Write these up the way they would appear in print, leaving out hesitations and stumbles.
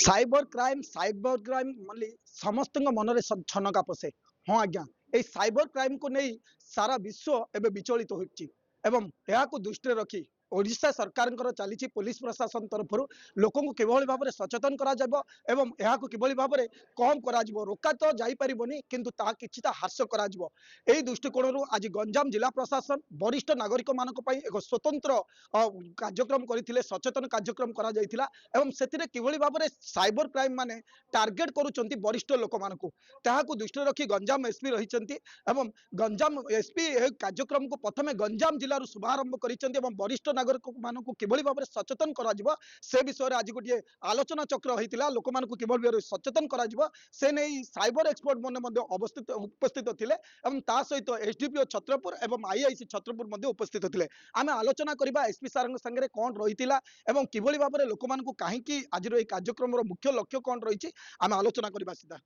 Cyber crime मल्ली समस्त मन में छनका पशे। हाँ आज्ञा, ये साइबर क्राइम को नहीं सारा विश्व एवं विचलित हो दृष्टि रखी ओडिशा सरकार चली पुलिस प्रशासन तरफ लोक किभली भाव में सचेतन किभली भाव में कम करा रोका तो जापरनि किंतु ता किछिटा हास्य करा यही दृष्टिकोण आज गंजाम जिला प्रशासन वरिष्ठ नागरिक मान एक स्वतंत्र कार्यक्रम करते सचेतन कार्यक्रम करा किभली भाव में साइबर क्राइम माने टार्गेट करुँच वरिष्ठ लोक मान दृष्टि रखी गंजाम एसपी रही गंजाम एसपी कार्यक्रम को प्रथम गंजाम जिलूर शुभारंभ कर वरिष्ठ नागरिक मान किभली भाव में सचेतन करा से विषय आज गोटे आलोचना चक्र होता लोक मान किभली भाव सचेतन करा से नहीं साइबर एक्सपर्ट मैंने उपस्थित थे सहित एसडीपीओ छत्रपुर एवं आईआईसी छत्रपुर उपस्थित थे आम आलोचना करवा एसपी सार संगे कौन रही किभली भाव में लोक मान कहीं आज कार्यक्रम मुख्य लक्ष्य कौन रही आम आलोचना करवा सीधा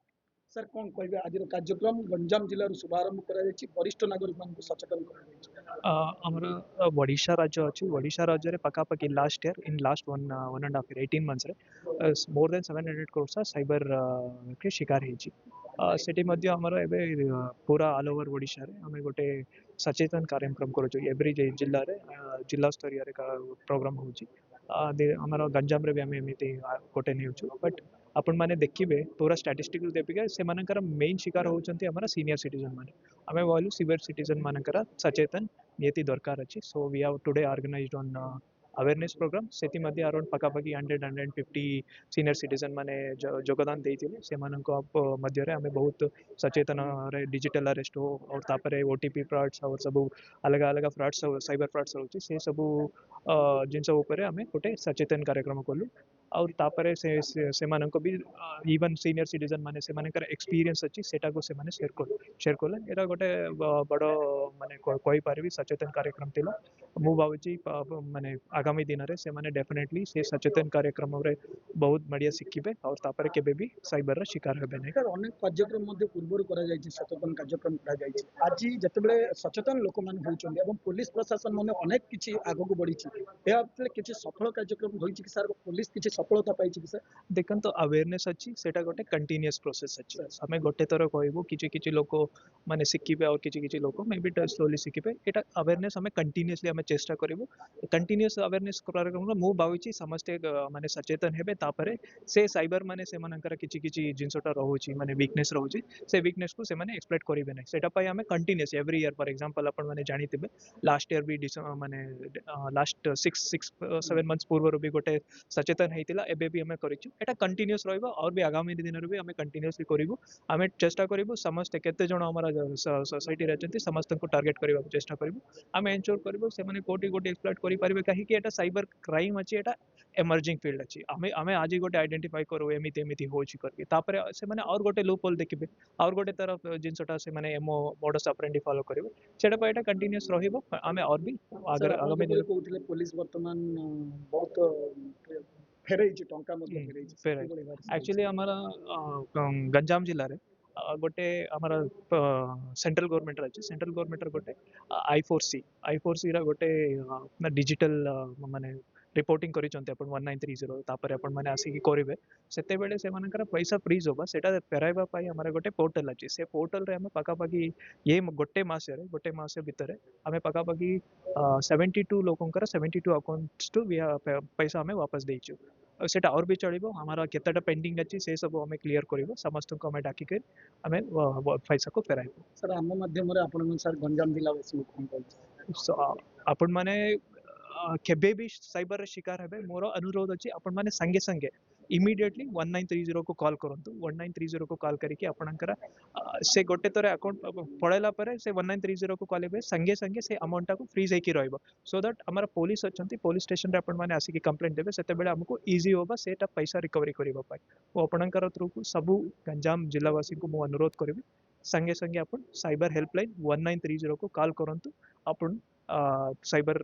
सर कौन कहे आज कार्यक्रम गंजाम जिलूर शुभारंभ कर वरिष्ठ नागरिक मान सचेतन आमर ओडिशा राज्य अच्छी ओडिशा राज्य पखापाखि last year in last 1.5 year 18 months रे मोर देन 700 crores साइबर के शिकार होती आमर एवं पूरा ऑल ओवर ओडिशा रे आम गोटे सचेतन कार्यक्रम करुँ एवरी जिले में जिला स्तरीय प्रोग्राम होमर गंजाम रे भी आम एमती गोटे नहीं बट आपण मैंने देखिए पूरा स्टाटिस्टिक देखिए से मेन शिकार होती सीनियर सिटीजन मैंने आम बोलू सीनियर सिटीजन मानकर सचेतन नियति दरकार अच्छी so we have today organised on awareness programme से अराउंड पखापाखि 150 सीनियर सिटीजन माने योगदान देते से मध्य आम बहुत सचेतन डिजिटल अरेस्ट हो और तापर ओटीपी फ्रॉड्स और सब अलग अलग फ्रॉड्स साइबर फ्रॉड्स रोचे से सब जिनस आम गोटे सचेतन कार्यक्रम कलु और तापर से भी इवन सीनियर सिटीजन माने से एक्सपीरियंस अच्छी सेटा को से शेयर कले एटा गोटे बड़ माने कहि पारबी सचेतन कार्यक्रम थिला मु भावुची माने आगामी दिन रे से माने डेफिनेटली से सचेतन कार्यक्रम रे बहुत बढ़िया शिखिबे और तापर केबे भी साइबर रा शिकार हेबे नै। सर अनेक कार्यक्रम मध्ये पूर्व करा जायछि सचेतन कार्यक्रम करा जायछि आज जतबेले सचेतन लोक मान होइछन्ते एवं पुलिस प्रशासन माने अनेक किछि आगो को बढ़िछि या किछि सफल कार्यक्रम होइछि कि सर पुलिस किछि सफलता पाइछि कि सर देखन तो अवेयरनेस अच्छी सेटा गोटे कंटिन्यूअस प्रोसेस अच्छी आम गोटे थर कहबू कि लोक माने शिखिबे और किछि लोक may be slowly शिखिबे Etah awareness आम कंटिन्यूअसली आम चेष्टा करिवु कंटिन्यूअस अवेयरनेस कार्यक्रम मु भावुची समस्ते माने सचेतन हेबे तापरे से साइबर माने से मानकर किछि जिनसटा रहउची माने वीकनेस रहउची से वीकनेस को से माने एक्सप्लॉइट करिबे नै सेटा पय आम continuous every year for example अपन माने जानिथिबे लास्ट ईयर भी माने लास्ट 6-7 मंथ्स पूर्व भी गोटे सचेतन हेतिला एबे भी आम करिछु एटा कंटिन्यूअस रहइबो और भी आगामी दिन रे भी आम कंटिन्यूअसली करिवु आम चेष्टा करिवु समस्त केते जण हमरा सोसाइटी रे अछंती समस्त को टारगेट करबा चेष्टा करिवु आम एन्श्योर करिवु से माने कोटी एक्सप्लॉइट करि परिबे काहे कि एटा साइबर क्राइम अछि एटा एमर्जिंग फील्ड अच्छी आम आज गोटे आइडेंटिफाई करू एमती होची करके तापर से माने और गोटे लूप होल देखिबे और गोटे तरफ जिनसटा से माने एमो मोडस ऑपरेंडी फॉलो करिवे सेटा पर एटा कंटिन्यूअस रहइबो आम और भी अगर आगामी दिन कहउथिले पुलिस वर्तमान बहुत फेरैछि टंका मध्ये फेरैछि एक्चुअली हमारा गंजाम जिल्ला रे गोटे हमारा सेंट्रल गवर्नमेंट अच्छे सेंट्रल गवर्नमेंट गोटे I4C रा गोटे डिजिटल माने रिपोर्टिंग करिसंते अपन 1930 तापर अपन माने आसी की करिवे सेते बेले से मानकर पैसा फ्रीज होबा सेटा फेराइबा पाई हमारा गोटे पोर्टल अछि से पोर्टल रे हम पकापकी ये गोटे मास भीतर हमें पकापकी 72 लोकंकर 72 अकाउंट्स टू पैसा हमें वापस देइछु सेटा और भी चलिबो हमारा केतेटा पेंडिंग अछि से सब हमें क्लियर करिवो समस्त को हमें डाकी के हमें पैसा को फेराइबो सर हम माध्यम रे आपण सर गंजाम जिला वासी सो आपण माने केबे भी साइबर शिकार हेबे मोर अनुरोध अछि आपण माने संगे संगे इमीडिएटली 1930 को कॉल करंतु 1930 को कॉल करके आपणकर से गोटे तरे अकाउंट पळेला परे से 1930 को कॉल हेबे संगे संगे से अमाउंट को फ्रीज हेकी रहइबो सो दैट हमारा पुलिस अछंती पुलिस स्टेशन रे आपण माने आसी की कंप्लेंट देबे सेते बेले हमको इजी होबा सेटा पैसा रिकवरी करबा पाई ओ आपणकर थ्रू को सब गंजाम जिल्लावासी को मु अनुरोध करबी संगे संगे आपण साइबर हेल्पलाइन 1930 को कॉल करंतु आपण साइबर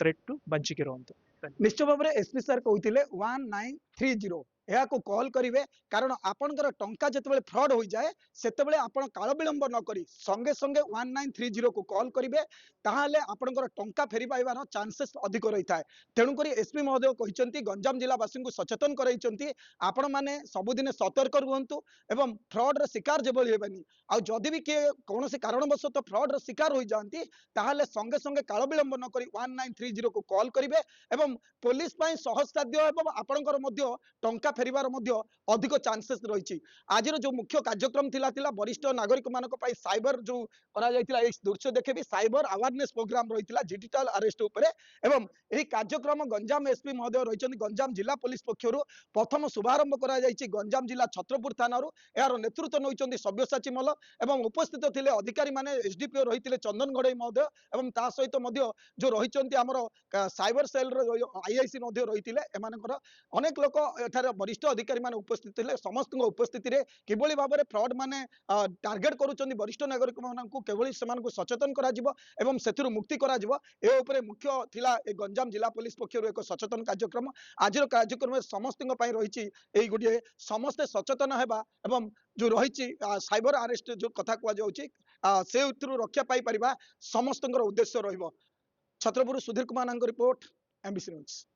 थ्रेट टू बंचिके रहंतु निश्चय भाव में एसपी सर कहते 1930 ଏହାକୁ କଲ୍ କରିବେ କାରଣ ଆପଣଙ୍କର ଟଙ୍କା ଯେତେବେଳେ ଫ୍ରଡ୍ ହୋଇଯାଏ ସେତେବେଳେ ଆପଣ କାଳ ବିଳମ୍ବ ନ କରି ସଙ୍ଗେ ସଙ୍ଗେ 1930 କୁ କଲ୍ କରିବେ ତାହେଲେ ଆପଣଙ୍କର ଟଙ୍କା ଫେରି ପାଇବାର ଚାନ୍ସେସ୍ ଅଧିକ ରହିଥାଏ ତେଣୁକରି ଏସପି ମହୋଦୟ କହିଛନ୍ତି ଗଞ୍ଜାମ ଜିଲ୍ଲାବାସୀଙ୍କୁ ସଚେତନ କରାଇଛନ୍ତି ଆପଣମାନେ ସବୁଦିନେ ସତର୍କ ରୁହନ୍ତୁ ଏବଂ ଫ୍ରଡ୍ର ଶିକାର ଯେଭଳି ହେବେନି ଆଉ ଯଦି ବି କିଏ କୌଣସି କାରଣବଶତଃ ଫ୍ରଡ୍ର ଶିକାର ହୋଇଯାଆନ୍ତି ତାହେଲେ ସଙ୍ଗେ ସଙ୍ଗେ କାଳ ବିଳମ୍ବ ନ କରି 1930 କୁ କଲ୍ କରିବେ ଏବଂ ପୋଲିସ ପାଇଁ ସହଜସାଧ୍ୟ ଏବଂ ଆପଣଙ୍କର ମଧ୍ୟ ଟଙ୍କା ଫେରିବାର ମଧ୍ୟ ଅଧିକ ଚାନ୍ସେସ୍ ରହିଛି ଆଜିର ଯୋଉ ମୁଖ୍ୟ କାର୍ଯ୍ୟକ୍ରମ ଥିଲା ବରିଷ୍ଠ ନାଗରିକ ମାନଙ୍କ ପାଇଁ ସାଇବର ଯୋଉ କରାଯାଇଥିଲା ଏହି ଦୃଶ୍ୟ ଦେଖେବି ସାଇବର ଆୱାରନେସ୍ ପ୍ରୋଗ୍ରାମ ରହିଥିଲା ଡିଜିଟାଲ ଆରେଷ୍ଟ ଉପରେ ଏବଂ ଏହି କାର୍ଯ୍ୟକ୍ରମ ଗଞ୍ଜାମ ଏସପି ମହୋଦୟ ରହିଛନ୍ତି ଗଞ୍ଜାମ ଜିଲ୍ଲା ପୋଲିସ ପକ୍ଷରୁ ପ୍ରଥମ ଶୁଭାରମ୍ଭ କରାଯାଇଛି ଗଞ୍ଜାମ ଜିଲ୍ଲା ଛତ୍ରପୁର ଥାନାରୁ ଏହାର ନେତୃତ୍ୱ ନେଉଛନ୍ତି ସବ୍ୟସାଚୀ ମଲ୍ଲ ଏବଂ ଉପସ୍ଥିତ ଥିଲେ ଅଧିକାରୀ ମାନେ ଏସଡିପିଓ ରହିଥିଲେ ଚନ୍ଦନ ଘଡେଇ ମହୋଦୟ ଏବଂ ତା ସହିତ ମଧ୍ୟ ଯୋଉ ରହିଛନ୍ତି ଆମର ସାଇବର ସେଲର ଆଇଆଇସି ମଧ୍ୟ ରହିଥିଲେ ଏମାନଙ୍କର ଅନେକ ଲୋକ ଏଠାରେ ବରିଷ୍ଠ ଅଧିକାରୀ ମାନେ ଉପସ୍ଥିତ ଥିଲେ ସମସ୍ତଙ୍କ ଉପସ୍ଥିତିରେ କିଭଳି ଭାବରେ ଫ୍ରଡ୍ ମାନେ ଟାର୍ଗେଟ କରୁଛନ୍ତି ବରିଷ୍ଠ ନାଗରିକ ମାନଙ୍କୁ କିଭଳି ସେମାନଙ୍କୁ ସଚେତନ କରାଯିବ ଏବଂ ସେଥିରୁ ମୁକ୍ତି କରାଯିବ ଏ ଉପରେ ମୁଖ୍ୟ ଥିଲା ଏ ଗଞ୍ଜାମ ଜିଲ୍ଲା ପୋଲିସ ପକ୍ଷରୁ ଏକ ସଚେତନ କାର୍ଯ୍ୟକ୍ରମ ଆଜିର କାର୍ଯ୍ୟକ୍ରମରେ ସମସ୍ତଙ୍କ ପାଇଁ ରହିଛି ଏଇ ଗୋଟିଏ ସମସ୍ତେ ସଚେତନ ହେବା ଏବଂ ଯୋଉ ରହିଛି ସାଇବର ଆରେଷ୍ଟ ଯୋଉ କଥା କୁହାଯାଉଛି ସେଥିରୁ ରକ୍ଷା ପାଇପାରିବା ସମସ୍ତଙ୍କର ଉଦ୍ଦେଶ୍ୟ ରହିବ ଛତ୍ରପୁର ସୁଧୀର କୁମାରଙ୍କ ରିପୋର୍ଟ ଏମ୍ବିସି ନ୍ୟୁଜ୍।